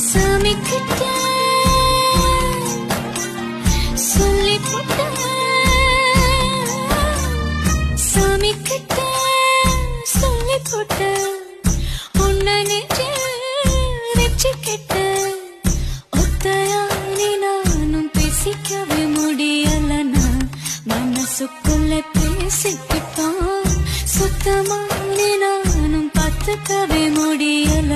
சாமி கிட்ட சொல்லி போட்ட சாமி கிட்ட சொல்லி போட்ட உன்னை நெஞ்சிக்கிட்ட ஒத்தையானி நானும் பேசிக்கவே முடியலனா மனசுக்குள்ள பேசிக்கிட்டோம் சுத்தமானி நானும் பார்த்துக்கவே முடியல